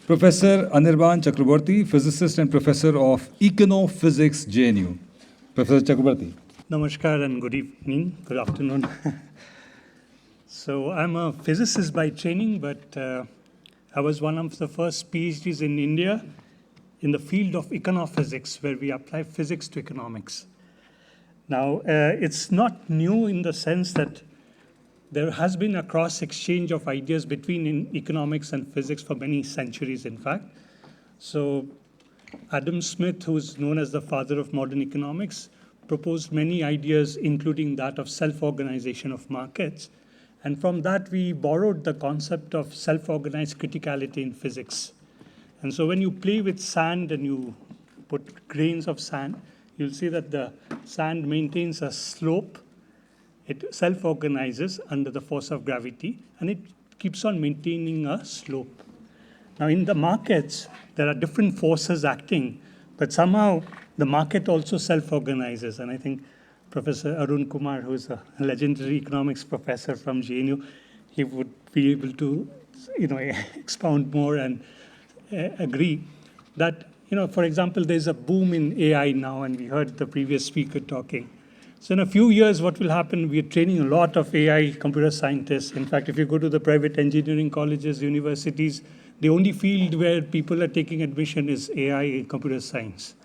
Professor Anirban Chakrabarti, physicist and professor of Econophysics, JNU. Professor Chakrabarti. Namaskar and good evening, good afternoon. So I'm a physicist by training, but I was one of the first PhDs in India in the field of econophysics, where we apply physics to economics. Now, it's not new in the sense that there has been a cross-exchange of ideas between economics and physics for many centuries, in fact. So Adam Smith, who's known as the father of modern economics, proposed many ideas, including that of self-organization of markets. And from that, we borrowed the concept of self-organized criticality in physics. And so when you play with sand and you put grains of sand, you'll see that the sand maintains a slope. It self-organizes under the force of gravity, and it keeps on maintaining a slope. Now, in the markets, there are different forces acting, but somehow the market also self-organizes. And I think Professor Arun Kumar, who is a legendary economics professor from JNU, he would be able to, expound more and agree that, for example, there's a boom in AI now, and we heard the previous speaker talking. So in a few years, what will happen, we are training a lot of AI computer scientists. In fact, if you go to the private engineering colleges, universities, the only field where people are taking admission is AI and computer science.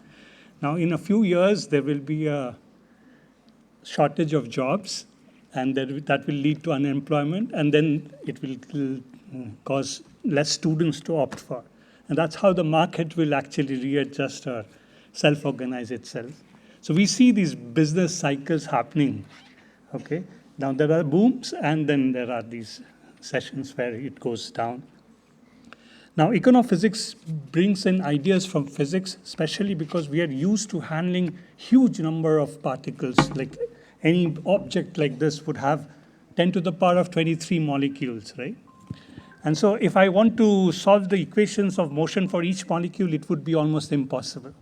Now, in a few years, there will be a shortage of jobs, and that will lead to unemployment, and then it will cause less students to opt for. And that's how the market will actually readjust or self-organize itself. So we see these business cycles happening, okay? Now there are booms, and then there are these sessions where it goes down. Now econophysics brings in ideas from physics, especially because we are used to handling huge number of particles. Like any object like this would have 10 to the power of 23 molecules, right? And so if I want to solve the equations of motion for each molecule, it would be almost impossible.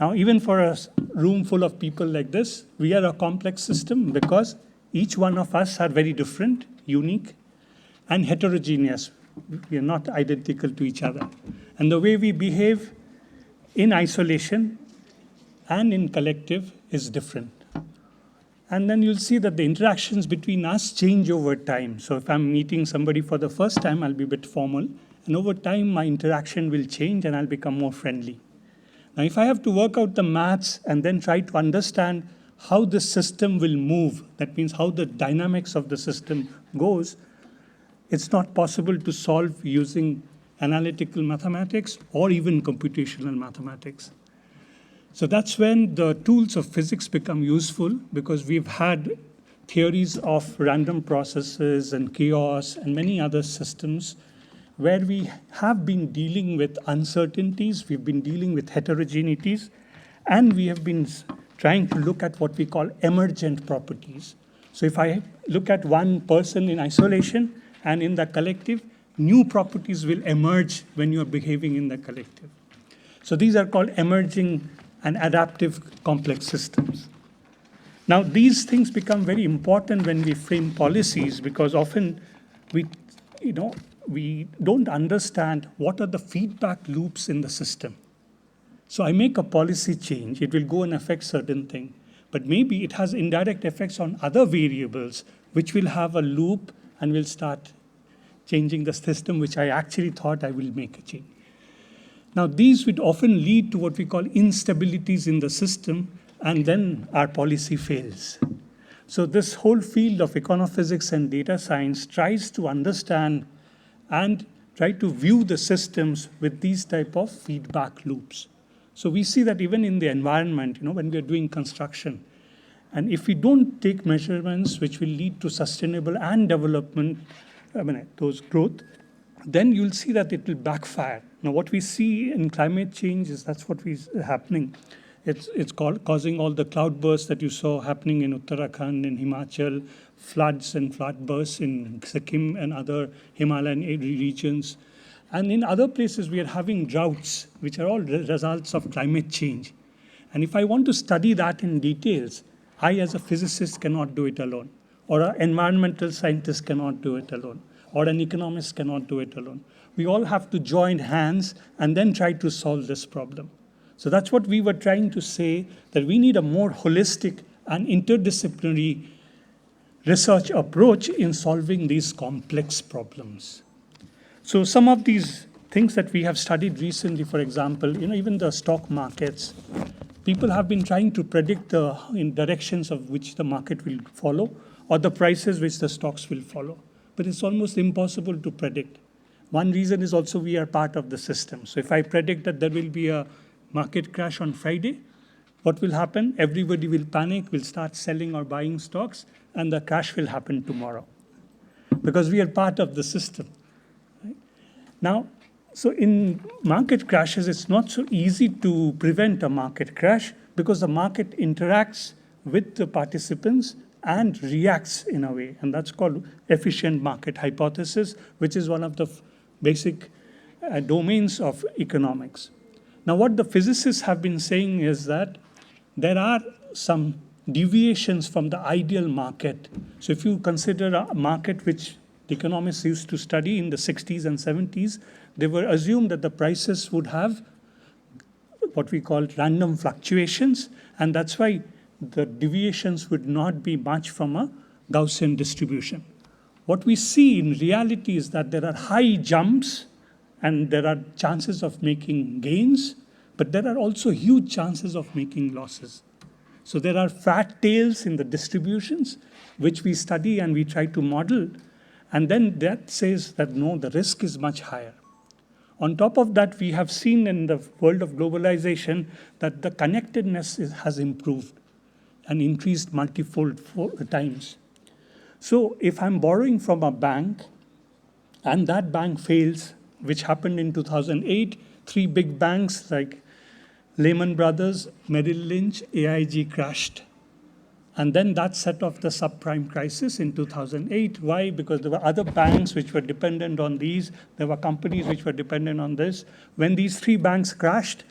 Now, even for a room full of people like this, we are a complex system because each one of us are very different, unique, and heterogeneous. We are not identical to each other. And the way we behave in isolation and in collective is different. And then you'll see that the interactions between us change over time. So if I'm meeting somebody for the first time, I'll be a bit formal. And over time, my interaction will change and I'll become more friendly. Now, if I have to work out the maths and then try to understand how the system will move, that means how the dynamics of the system goes, it's not possible to solve using analytical mathematics or even computational mathematics. So that's when the tools of physics become useful, because we've had theories of random processes and chaos and many other systems where we have been dealing with uncertainties, we've been dealing with heterogeneities, and we have been trying to look at what we call emergent properties. So if I look at one person in isolation and in the collective, new properties will emerge when you're behaving in the collective. So these are called emerging and adaptive complex systems. Now, these things become very important when we frame policies, because often we don't understand what are the feedback loops in the system. So I make a policy change, it will go and affect certain thing, but maybe it has indirect effects on other variables, which will have a loop and will start changing the system, which I actually thought I will make a change. Now, these would often lead to what we call instabilities in the system, and then our policy fails. So this whole field of econophysics and data science tries to understand and try to view the systems with these type of feedback loops. So we see that even in the environment, when we are doing construction, and if we don't take measurements which will lead to sustainable and development, those growth, then you'll see that it will backfire. Now, what we see in climate change is that's what is happening. It's causing all the cloudbursts that you saw happening in Uttarakhand, in Himachal, floods and floodbursts in Sikkim and other Himalayan regions. And in other places, we are having droughts, which are all results of climate change. And if I want to study that in details, I, as a physicist, cannot do it alone, or an environmental scientist cannot do it alone. or an economist cannot do it alone. We all have to join hands and then try to solve this problem. So that's what we were trying to say, that we need a more holistic and interdisciplinary research approach in solving these complex problems. So some of these things that we have studied recently, for example, even the stock markets, people have been trying to predict the directions of which the market will follow or the prices which the stocks will follow. But it's almost impossible to predict. One reason is also we are part of the system. So if I predict that there will be a market crash on Friday, what will happen? Everybody will panic, will start selling or buying stocks, and the crash will happen tomorrow because we are part of the system. Right? Now, so in market crashes, it's not so easy to prevent a market crash because the market interacts with the participants and reacts in a way. And that's called efficient market hypothesis, which is one of the basic domains of economics. Now, what the physicists have been saying is that there are some deviations from the ideal market. So if you consider a market which the economists used to study in the 60s and 70s, they were assumed that the prices would have what we call random fluctuations, and that's why the deviations would not be much from a Gaussian distribution. What we see in reality is that there are high jumps and there are chances of making gains, but there are also huge chances of making losses. So there are fat tails in the distributions, which we study and we try to model. And then that says that no, the risk is much higher. On top of that, we have seen in the world of globalization that the connectedness has improved and increased multifold times. So if I'm borrowing from a bank and that bank fails, which happened in 2008, 3 big banks like Lehman Brothers, Merrill Lynch, AIG crashed. And then that set off the subprime crisis in 2008. Why? Because there were other banks which were dependent on these. There were companies which were dependent on this. When these 3 banks crashed,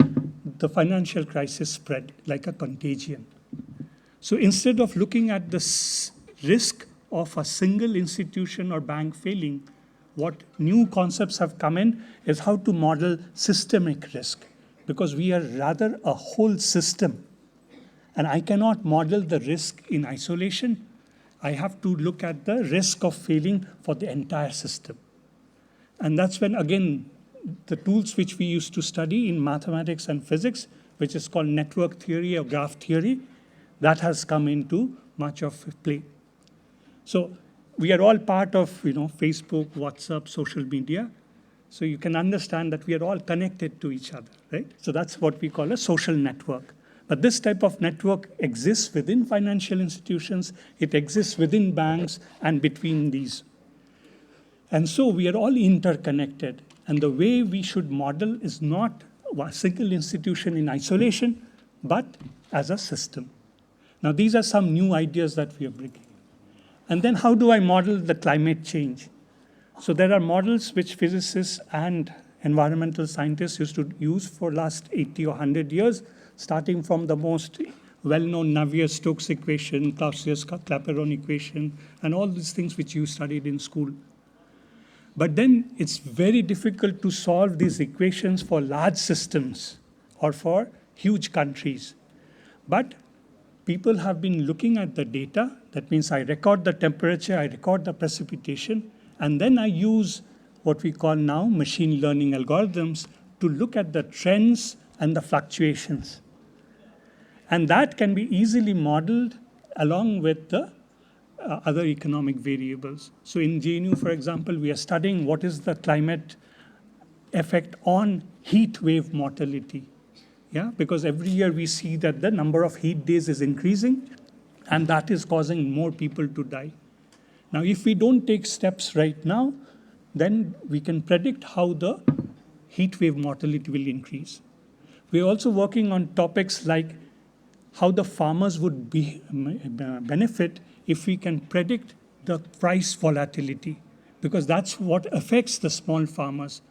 the financial crisis spread like a contagion. So instead of looking at the risk of a single institution or bank failing, what new concepts have come in is how to model systemic risk, because we are rather a whole system. And I cannot model the risk in isolation. I have to look at the risk of failing for the entire system. And that's when, again, the tools which we used to study in mathematics and physics, which is called network theory or graph theory, that has come into much of play. So we are all part of Facebook, WhatsApp, social media. So you can understand that we are all connected to each other, right? So that's what we call a social network. But this type of network exists within financial institutions, it exists within banks and between these. And so we are all interconnected. And the way we should model is not a single institution in isolation, but as a system. Now, these are some new ideas that we are bringing. And then how do I model the climate change? So there are models which physicists and environmental scientists used to use for last 80 or 100 years, starting from the most well-known Navier-Stokes equation, Clausius-Clapeyron equation, and all these things which you studied in school. But then it's very difficult to solve these equations for large systems or for huge countries. But people have been looking at the data. That means I record the temperature, I record the precipitation, and then I use what we call now machine learning algorithms to look at the trends and the fluctuations. And that can be easily modeled along with the other economic variables. So in JNU, for example, we are studying what is the climate effect on heat wave mortality. Yeah, because every year we see that the number of heat days is increasing, and that is causing more people to die. Now, if we don't take steps right now, then we can predict how the heat wave mortality will increase. We're also working on topics like how the farmers would benefit if we can predict the price volatility, because that's what affects the small farmers.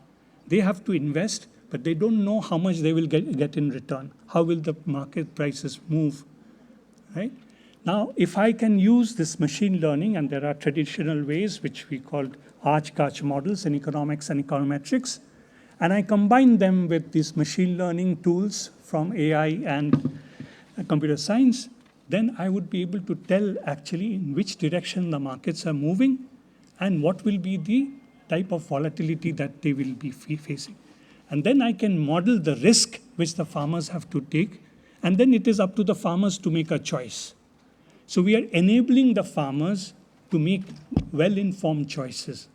They have to invest, but they don't know how much they will get in return. How will the market prices move, right? Now, if I can use this machine learning, and there are traditional ways which we called arch-catch models in economics and econometrics, and I combine them with these machine learning tools from AI and computer science, then I would be able to tell actually in which direction the markets are moving and what will be the type of volatility that they will be facing. And then I can model the risk which the farmers have to take, and then it is up to the farmers to make a choice. So we are enabling the farmers to make well-informed choices,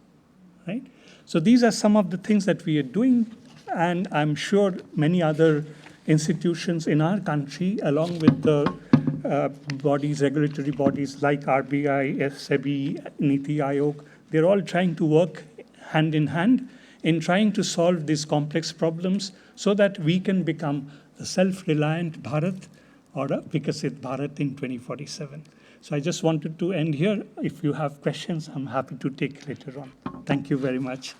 right? So these are some of the things that we are doing, and I'm sure many other institutions in our country, along with the bodies, regulatory bodies like RBI, SEBI, Niti Aayog, they're all trying to work hand in hand in trying to solve these complex problems so that we can become a self-reliant Bharat or a Vikasit Bharat in 2047. So I just wanted to end here. If you have questions, I'm happy to take later on. Thank you very much.